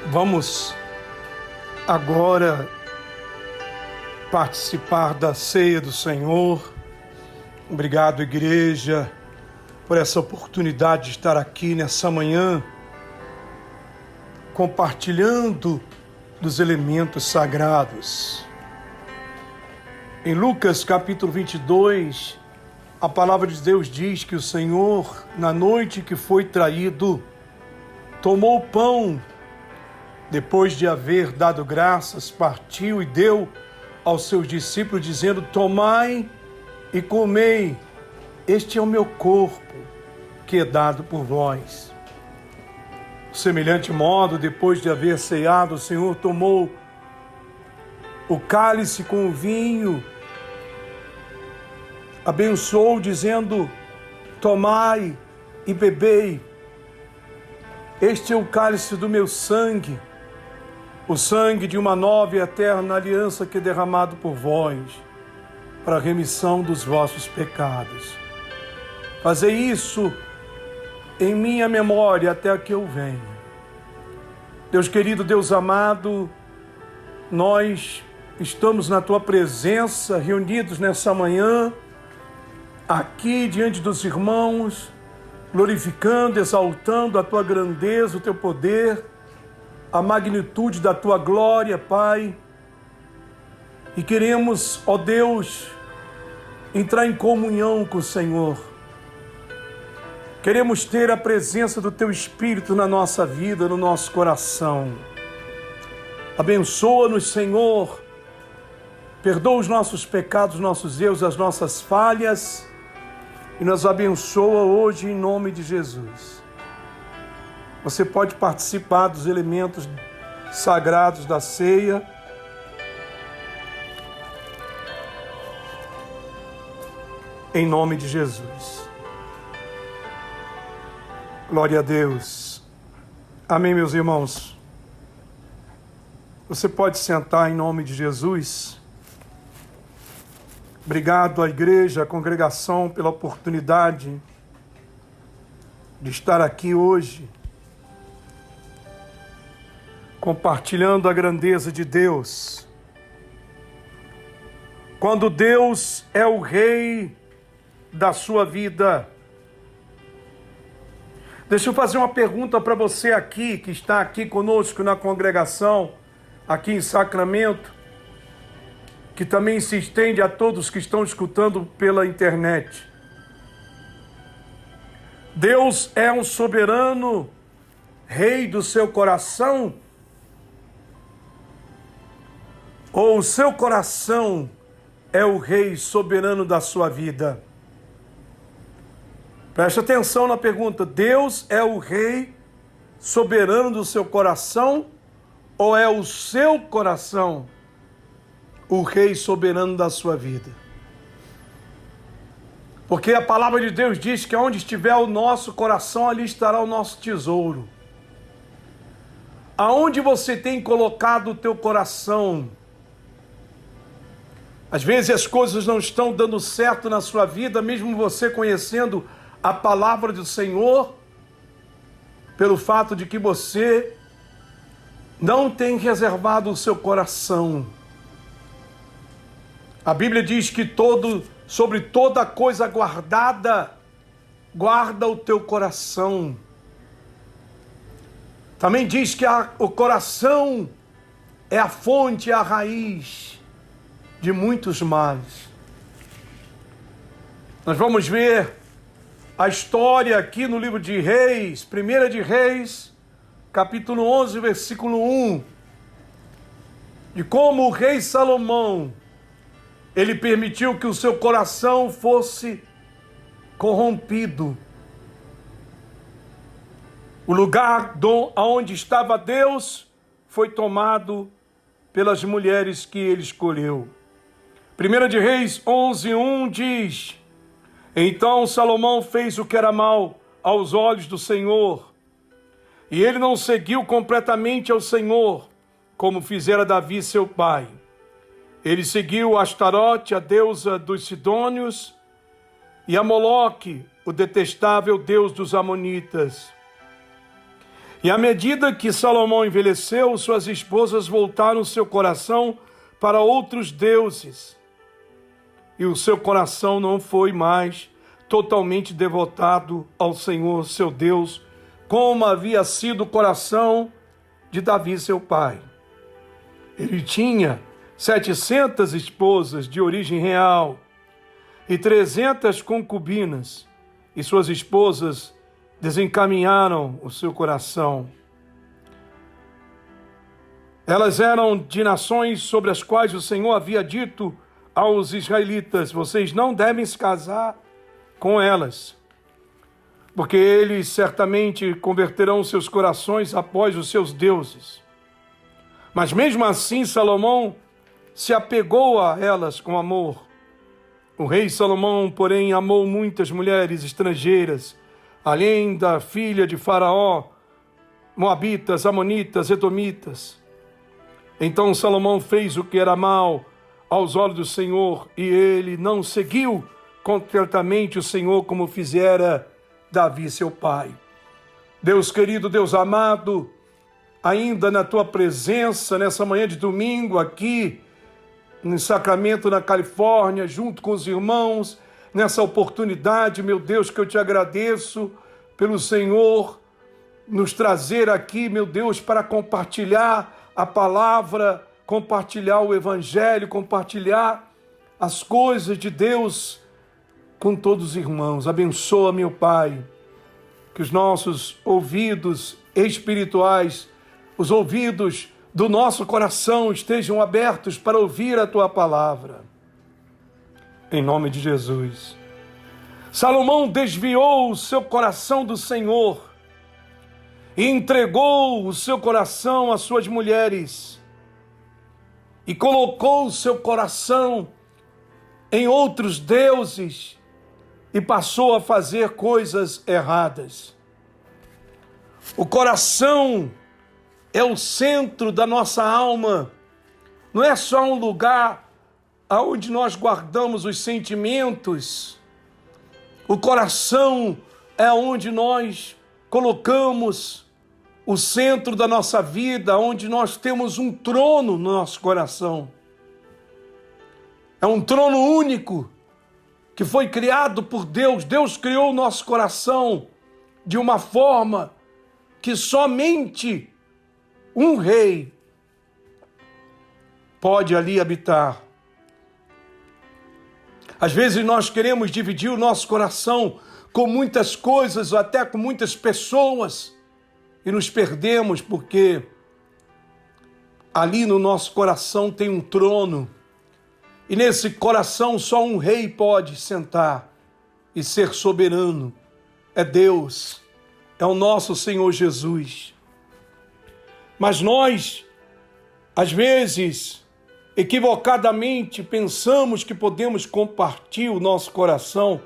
Vamos agora participar da ceia do Senhor. Obrigado, igreja, por essa oportunidade de estar aqui nessa manhã, compartilhando dos elementos sagrados. Em Lucas capítulo 22, a palavra de Deus diz que o Senhor, na noite que foi traído, tomou o pão, depois de haver dado graças, partiu e deu aos seus discípulos, dizendo: tomai e comei, este é o meu corpo, que é dado por vós. De semelhante modo, depois de haver ceado, o Senhor tomou o cálice com o vinho, abençoou, dizendo: tomai e bebei, este é o cálice do meu sangue, o sangue de uma nova e eterna aliança que é derramado por vós, para a remissão dos vossos pecados. Fazei isso em minha memória até que eu venha. Deus querido, Deus amado, nós estamos na Tua presença, reunidos nessa manhã, aqui diante dos irmãos, glorificando, exaltando a Tua grandeza, o Teu poder, a magnitude da Tua glória, Pai. E queremos, ó Deus, entrar em comunhão com o Senhor. Queremos ter a presença do Teu Espírito na nossa vida, no nosso coração. Abençoa-nos, Senhor. Perdoa os nossos pecados, os nossos erros, as nossas falhas. E nos abençoa hoje em nome de Jesus. Você pode participar dos elementos sagrados da ceia. Em nome de Jesus. Glória a Deus. Amém, meus irmãos. Você pode sentar em nome de Jesus. Obrigado à igreja, à congregação, pela oportunidade de estar aqui hoje, compartilhando a grandeza de Deus. Quando Deus é o Rei da sua vida. Deixa eu fazer uma pergunta para você aqui, que está aqui conosco na congregação, aqui em Sacramento, que também se estende a todos que estão escutando pela internet. Deus é um soberano Rei do seu coração? Ou o seu coração é o Rei soberano da sua vida? Preste atenção na pergunta. Deus é o Rei soberano do seu coração? Ou é o seu coração o Rei soberano da sua vida? Porque a palavra de Deus diz que onde estiver o nosso coração, ali estará o nosso tesouro. Aonde você tem colocado o teu coração? Às vezes as coisas não estão dando certo na sua vida, mesmo você conhecendo a palavra do Senhor, pelo fato de que você não tem reservado o seu coração. A Bíblia diz que sobre toda coisa guardada, guarda o teu coração. Também diz que o coração é a fonte, é a raiz de muitos males. Nós vamos ver a história aqui no livro de Reis, 1 de Reis, capítulo 11, versículo 1, de como o rei Salomão, ele permitiu que o seu coração fosse corrompido. O lugar onde estava Deus foi tomado pelas mulheres que ele escolheu. 1 de Reis 11:1 diz: então Salomão fez o que era mal aos olhos do Senhor, e ele não seguiu completamente ao Senhor, como fizera Davi seu pai. Ele seguiu Astarote, a deusa dos Sidônios, e a Moloque, o detestável deus dos Amonitas. E à medida que Salomão envelheceu, suas esposas voltaram seu coração para outros deuses. E o seu coração não foi mais totalmente devotado ao Senhor, seu Deus, como havia sido o coração de Davi, seu pai. Ele tinha 700 esposas de origem real e 300 concubinas, e suas esposas desencaminharam o seu coração. Elas eram de nações sobre as quais o Senhor havia dito aos israelitas: vocês não devem se casar com elas, porque eles certamente converterão seus corações após os seus deuses. Mas mesmo assim, Salomão se apegou a elas com amor. O rei Salomão, porém, amou muitas mulheres estrangeiras, além da filha de Faraó, moabitas, amonitas, edomitas. Então Salomão fez o que era mal aos olhos do Senhor, e ele não seguiu completamente o Senhor como fizera Davi, seu pai. Deus querido, Deus amado, ainda na tua presença, nessa manhã de domingo, aqui em Sacramento, na Califórnia, junto com os irmãos, nessa oportunidade, meu Deus, que eu te agradeço pelo Senhor nos trazer aqui, meu Deus, para compartilhar a palavra, compartilhar o Evangelho, compartilhar as coisas de Deus com todos os irmãos. Abençoa, meu Pai, que os nossos ouvidos espirituais, os ouvidos do nosso coração estejam abertos para ouvir a Tua palavra. Em nome de Jesus. Salomão desviou o seu coração do Senhor e entregou o seu coração às suas mulheres e colocou o seu coração em outros deuses e passou a fazer coisas erradas. O coração é o centro da nossa alma, não é só um lugar onde nós guardamos os sentimentos. O coração é onde nós colocamos o centro da nossa vida, onde nós temos um trono no nosso coração. É um trono único que foi criado por Deus. Deus criou o nosso coração de uma forma que somente um rei pode ali habitar. Às vezes nós queremos dividir o nosso coração com muitas coisas, ou até com muitas pessoas, e nos perdemos porque ali no nosso coração tem um trono, e nesse coração só um rei pode sentar e ser soberano. É Deus, é o nosso Senhor Jesus. Mas nós, às vezes, equivocadamente, pensamos que podemos compartilhar o nosso coração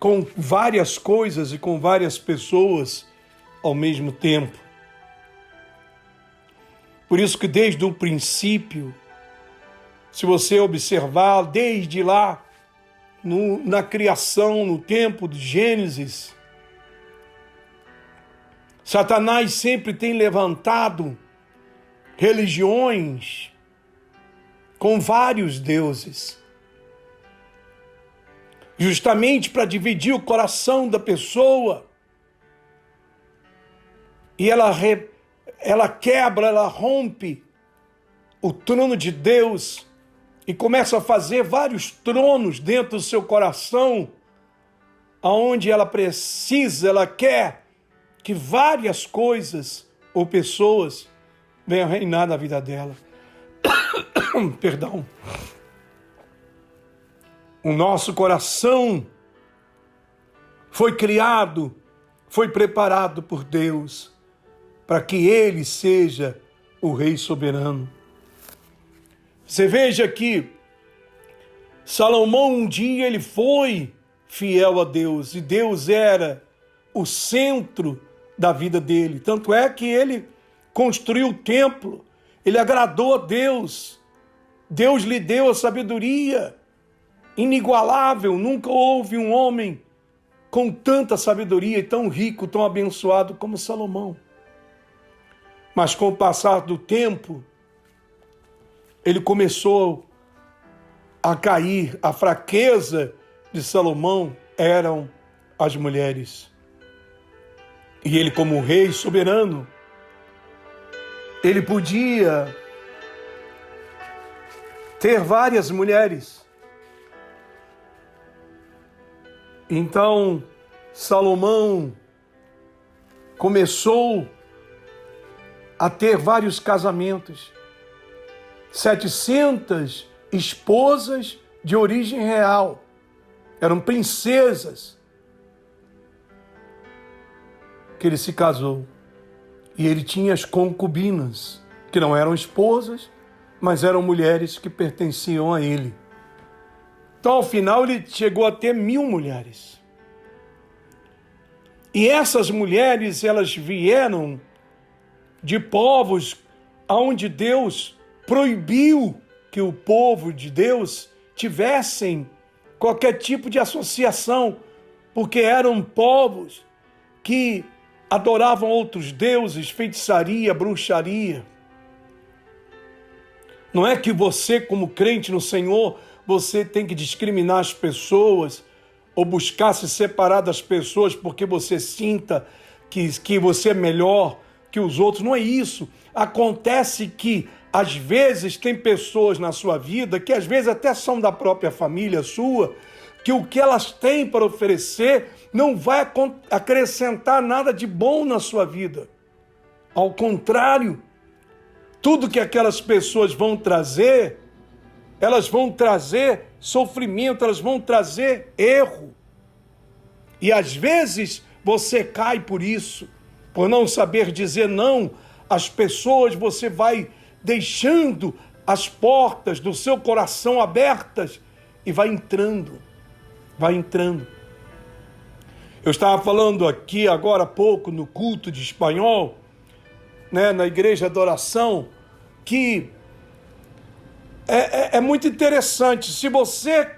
com várias coisas e com várias pessoas ao mesmo tempo. Por isso que desde o princípio, se você observar, desde lá, na criação, no tempo de Gênesis, Satanás sempre tem levantado religiões com vários deuses, justamente para dividir o coração da pessoa, e ela quebra, ela rompe o trono de Deus e começa a fazer vários tronos dentro do seu coração, aonde ela quer que várias coisas ou pessoas venham reinar na vida dela. Perdão. O nosso coração foi criado, foi preparado por Deus para que Ele seja o Rei soberano. Você veja que Salomão um dia ele foi fiel a Deus e Deus era o centro da vida dele. Tanto é que ele construiu o templo, ele agradou a Deus. Deus lhe deu a sabedoria inigualável. Nunca houve um homem com tanta sabedoria e tão rico, tão abençoado como Salomão. Mas com o passar do tempo, ele começou a cair. A fraqueza de Salomão eram as mulheres. E ele, como rei soberano, ele podia ter várias mulheres. Então, Salomão começou a ter vários casamentos. 700 esposas de origem real. Eram princesas que ele se casou. E ele tinha as concubinas, que não eram esposas, mas eram mulheres que pertenciam a ele. Então, ao final, ele chegou a ter 1000 mulheres. E essas mulheres, elas vieram de povos onde Deus proibiu que o povo de Deus tivessem qualquer tipo de associação, porque eram povos que adoravam outros deuses, feitiçaria, bruxaria. Não é que você, como crente no Senhor, você tem que discriminar as pessoas ou buscar se separar das pessoas porque você sinta que você é melhor que os outros. Não é isso. Acontece que, às vezes, tem pessoas na sua vida que, às vezes, até são da própria família sua, que o que elas têm para oferecer não vai acrescentar nada de bom na sua vida. Ao contrário, tudo que aquelas pessoas vão trazer, elas vão trazer sofrimento, elas vão trazer erro. E às vezes você cai por isso, por não saber dizer não às pessoas, você vai deixando as portas do seu coração abertas e vai entrando. Eu estava falando aqui agora há pouco no culto de espanhol, na igreja de oração, que é muito interessante. Se você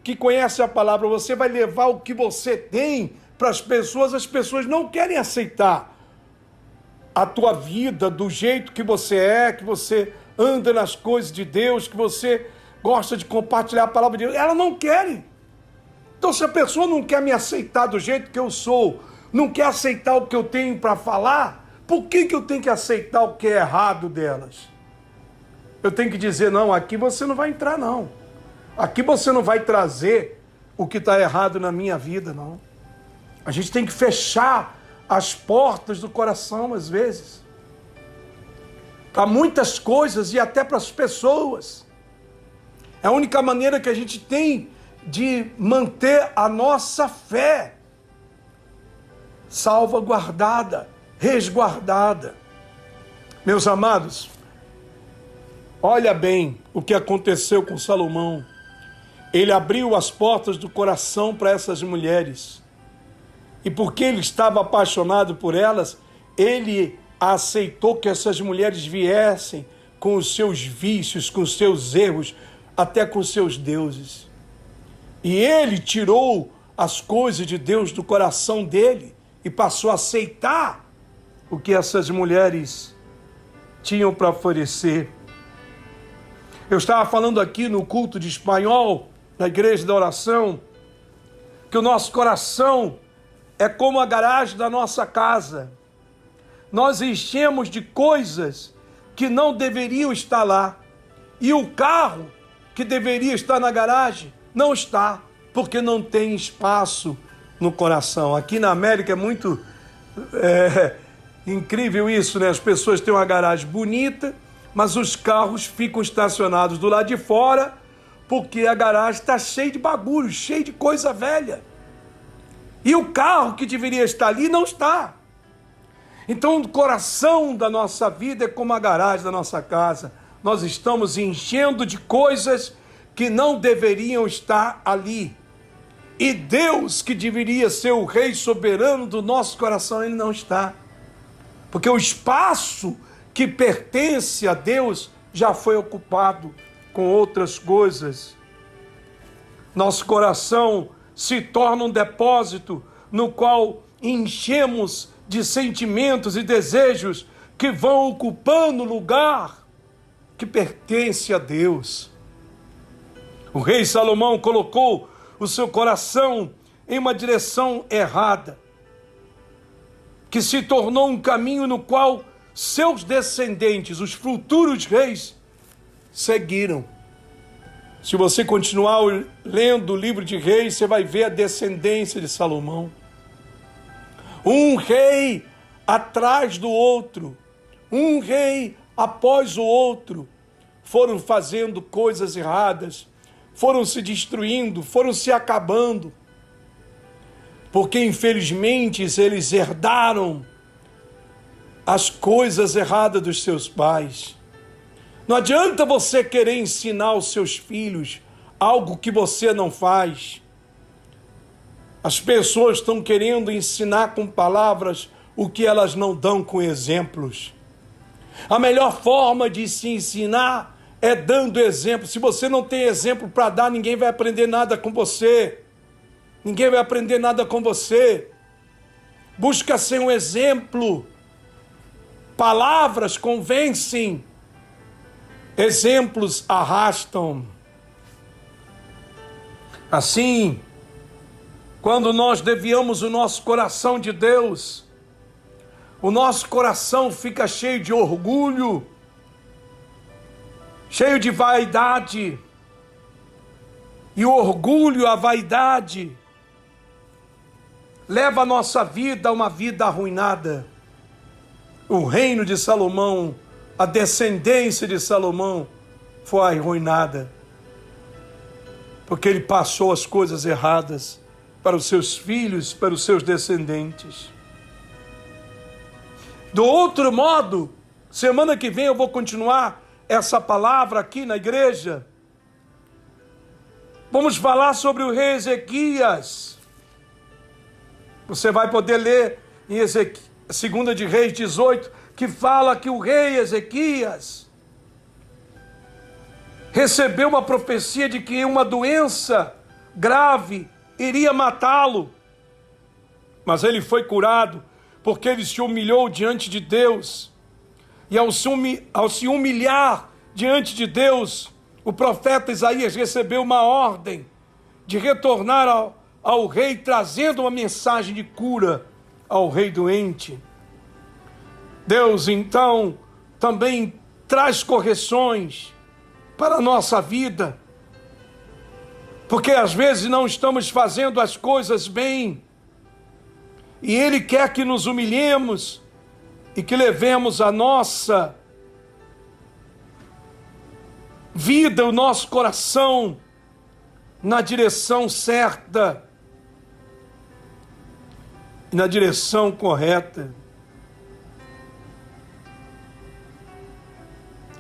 que conhece a palavra, você vai levar o que você tem para as pessoas não querem aceitar a tua vida do jeito que você anda nas coisas de Deus, que você gosta de compartilhar a palavra de Deus. Elas não querem. Então, se a pessoa não quer me aceitar do jeito que eu sou, não quer aceitar o que eu tenho para falar, por que eu tenho que aceitar o que é errado delas? Eu tenho que dizer, não, aqui você não vai entrar, não. Aqui você não vai trazer o que está errado na minha vida, não. A gente tem que fechar as portas do coração, às vezes, para muitas coisas e até para as pessoas. É a única maneira que a gente tem de manter a nossa fé salvaguardada, resguardada. Meus amados, olha bem o que aconteceu com Salomão. Ele abriu as portas do coração para essas mulheres. E porque ele estava apaixonado por elas, ele aceitou que essas mulheres viessem com os seus vícios, com os seus erros, até com os seus deuses. E ele tirou as coisas de Deus do coração dele e passou a aceitar o que essas mulheres tinham para oferecer. Eu estava falando aqui no culto de espanhol, na igreja da oração, que o nosso coração é como a garagem da nossa casa. Nós enchemos de coisas que não deveriam estar lá. E o carro que deveria estar na garagem não está, porque não tem espaço no coração. Aqui na América é muito incrível isso, né? As pessoas têm uma garagem bonita, mas os carros ficam estacionados do lado de fora, porque a garagem está cheia de bagulho, cheia de coisa velha. E o carro que deveria estar ali não está. Então o coração da nossa vida é como a garagem da nossa casa. Nós estamos enchendo de coisas que não deveriam estar ali. E Deus, que deveria ser o Rei soberano do nosso coração, Ele não está. Porque o espaço que pertence a Deus já foi ocupado com outras coisas. Nosso coração se torna um depósito no qual enchemos de sentimentos e desejos que vão ocupando o lugar que pertence a Deus. O rei Salomão colocou o seu coração em uma direção errada, que se tornou um caminho no qual seus descendentes, os futuros reis, seguiram. Se você continuar lendo o livro de Reis, você vai ver a descendência de Salomão. Um rei atrás do outro, um rei após o outro, foram fazendo coisas erradas, foram se destruindo, foram se acabando, porque infelizmente eles herdaram as coisas erradas dos seus pais. Não adianta você querer ensinar aos seus filhos algo que você não faz. As pessoas estão querendo ensinar com palavras o que elas não dão com exemplos. A melhor forma de se ensinar é dando exemplo. Se você não tem exemplo para dar, ninguém vai aprender nada com você. Ninguém vai aprender nada com você. Busca ser um exemplo. Palavras convencem. Exemplos arrastam. Assim, quando nós desviamos o nosso coração de Deus, o nosso coração fica cheio de orgulho, cheio de vaidade. E o orgulho, a vaidade, leva a nossa vida a uma vida arruinada. O reino de Salomão, a descendência de Salomão foi arruinada, porque ele passou as coisas erradas para os seus filhos, para os seus descendentes. Do outro modo, semana que vem eu vou continuar essa palavra aqui na igreja. Vamos falar sobre o rei Ezequias. Você vai poder ler em 2 de Reis 18, que fala que o rei Ezequias recebeu uma profecia de que uma doença grave iria matá-lo. Mas ele foi curado, porque ele se humilhou diante de Deus. E ao se humilhar diante de Deus, o profeta Isaías recebeu uma ordem de retornar ao rei, trazendo uma mensagem de cura ao rei doente. Deus, então, também traz correções para a nossa vida, porque às vezes não estamos fazendo as coisas bem, e Ele quer que nos humilhemos e que levemos a nossa vida, o nosso coração, na direção certa, na direção correta.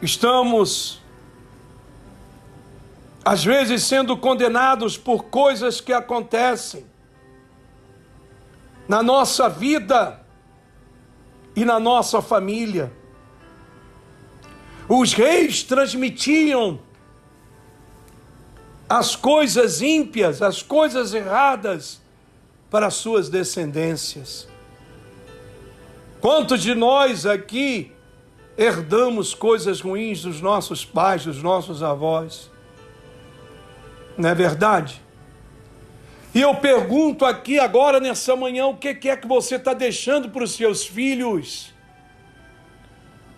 Estamos, às vezes, sendo condenados por coisas que acontecem na nossa vida e na nossa família. Os reis transmitiam as coisas ímpias, as coisas erradas para as suas descendências. Quantos de nós aqui herdamos coisas ruins dos nossos pais, dos nossos avós? Não é verdade? E eu pergunto aqui agora, nessa manhã, o que é que você está deixando para os seus filhos?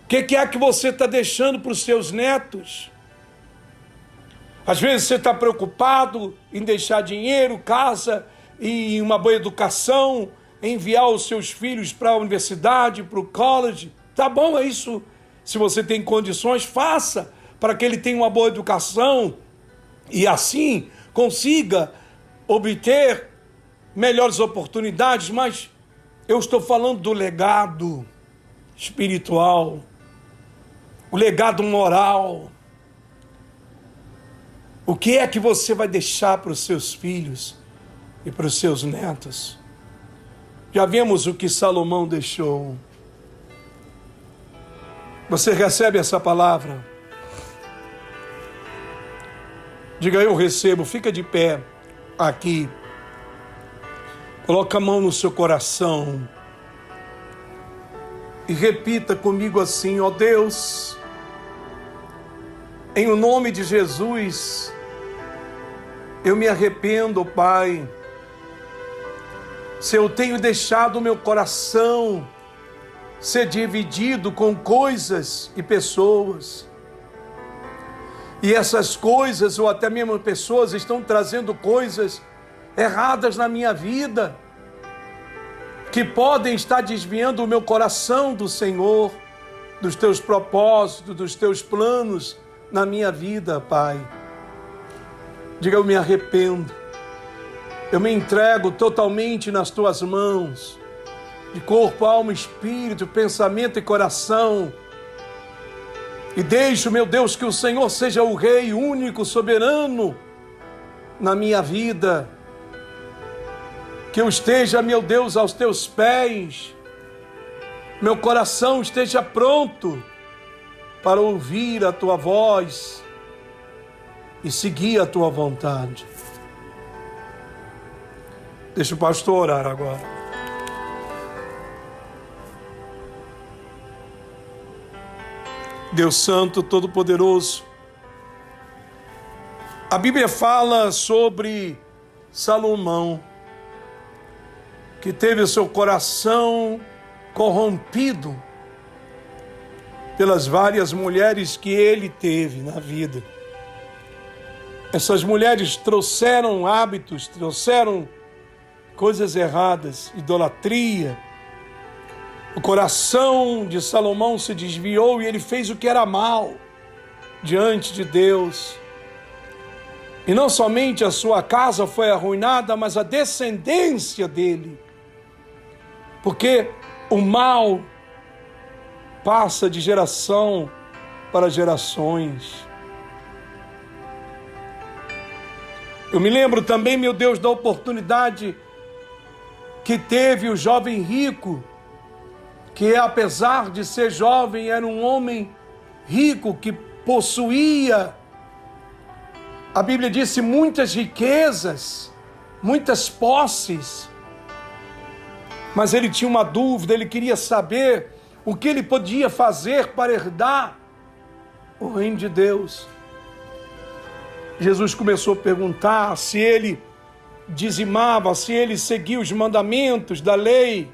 O que é que você está deixando para os seus netos? Às vezes você está preocupado em deixar dinheiro, casa e uma boa educação, enviar os seus filhos para a universidade, para o college. Tá bom, é isso. Se você tem condições, faça para que ele tenha uma boa educação e assim consiga obter melhores oportunidades. Mas eu estou falando do legado espiritual, o legado moral. O que é que você vai deixar para os seus filhos e para os seus netos? Já vimos o que Salomão deixou. Você recebe essa palavra? Diga: eu recebo. Fica de pé aqui. Coloca a mão no seu coração e repita comigo assim: ó Deus, em o nome de Jesus, eu me arrependo, Pai, se eu tenho deixado o meu coração ser dividido com coisas e pessoas, e essas coisas, ou até mesmo pessoas, estão trazendo coisas erradas na minha vida, que podem estar desviando o meu coração do Senhor, dos teus propósitos, dos teus planos na minha vida, Pai. Diga: eu me arrependo, eu me entrego totalmente nas tuas mãos, de corpo, alma, espírito, pensamento e coração, e deixo, meu Deus, que o Senhor seja o Rei único, soberano na minha vida, que eu esteja, meu Deus, aos teus pés, meu coração esteja pronto para ouvir a tua voz e seguir a tua vontade. Deixa o pastor orar agora. Deus Santo, Todo-Poderoso, a Bíblia fala sobre Salomão, que teve o seu coração corrompido pelas várias mulheres que ele teve na vida. Essas mulheres trouxeram hábitos, trouxeram coisas erradas, idolatria. O coração de Salomão se desviou e ele fez o que era mal diante de Deus. E não somente a sua casa foi arruinada, mas a descendência dele. Porque o mal passa de geração para gerações. Eu me lembro também, meu Deus, da oportunidade que teve o jovem rico, que apesar de ser jovem, era um homem rico que possuía, a Bíblia disse, muitas riquezas, muitas posses, mas ele tinha uma dúvida, ele queria saber o que ele podia fazer para herdar o reino de Deus. Jesus começou a perguntar se ele dizimava, se ele seguia os mandamentos da lei.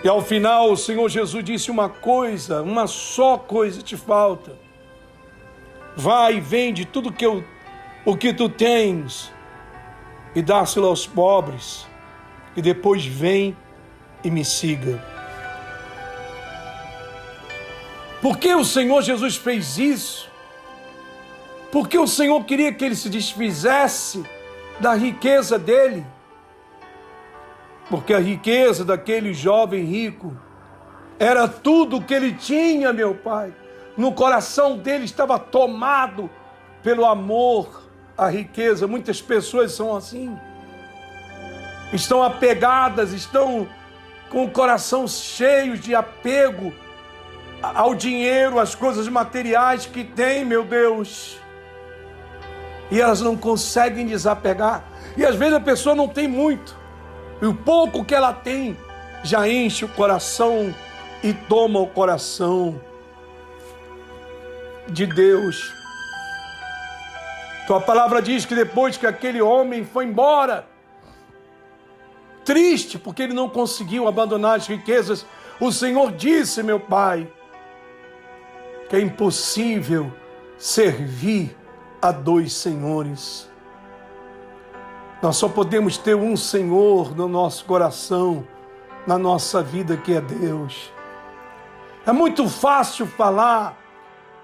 E ao final o Senhor Jesus disse uma coisa, uma só coisa te falta. Vai e vende tudo o que tu tens e dá-se-lo aos pobres, e depois vem e me siga. Por que o Senhor Jesus fez isso? Porque o Senhor queria que ele se desfizesse da riqueza dele. Porque a riqueza daquele jovem rico era tudo o que ele tinha, meu Pai. No coração dele estava tomado pelo amor à riqueza. Muitas pessoas são assim. Estão apegadas, estão com o coração cheio de apego ao dinheiro, às coisas materiais que têm, meu Deus. E elas não conseguem desapegar. E às vezes a pessoa não tem muito. E o pouco que ela tem já enche o coração e toma o coração de Deus. Tua palavra diz que depois que aquele homem foi embora, triste porque ele não conseguiu abandonar as riquezas, o Senhor disse, meu Pai, que é impossível servir a dois senhores. Nós só podemos ter um Senhor no nosso coração, na nossa vida, que é Deus. É muito fácil falar,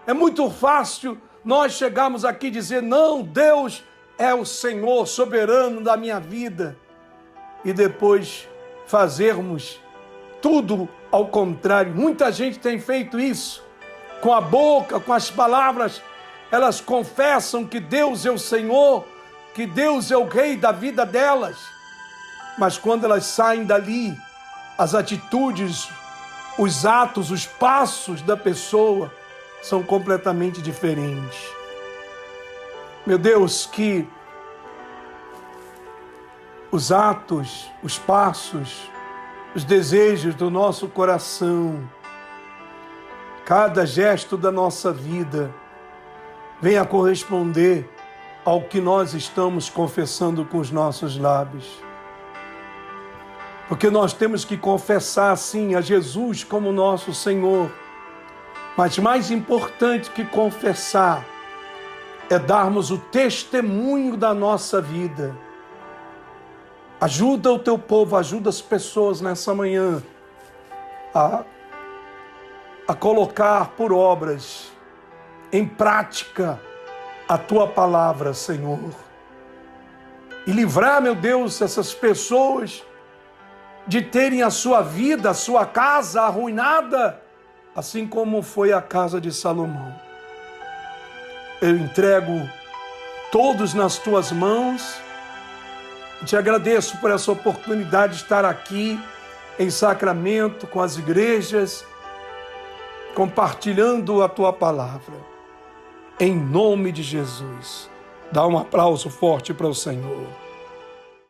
é muito fácil nós chegarmos aqui e dizer, não, Deus é o Senhor soberano da minha vida, e depois fazermos tudo ao contrário. Muita gente tem feito isso, com a boca, com as palavras, elas confessam que Deus é o Senhor, que Deus é o Rei da vida delas, mas quando elas saem dali, as atitudes, os atos, os passos da pessoa são completamente diferentes. Meu Deus, que os atos, os passos, os desejos do nosso coração, cada gesto da nossa vida venha corresponder ao que nós estamos confessando com os nossos lábios. Porque nós temos que confessar, sim, a Jesus como nosso Senhor. Mas mais importante que confessar é darmos o testemunho da nossa vida. Ajuda o teu povo, ajuda as pessoas nessa manhã a colocar por obras, em prática, a tua palavra, Senhor. E livrar, meu Deus, essas pessoas de terem a sua vida, a sua casa arruinada, assim como foi a casa de Salomão. Eu entrego todos nas tuas mãos. Te agradeço por essa oportunidade de estar aqui em Sacramento com as igrejas, compartilhando a tua palavra. Em nome de Jesus. Dá um aplauso forte para o Senhor.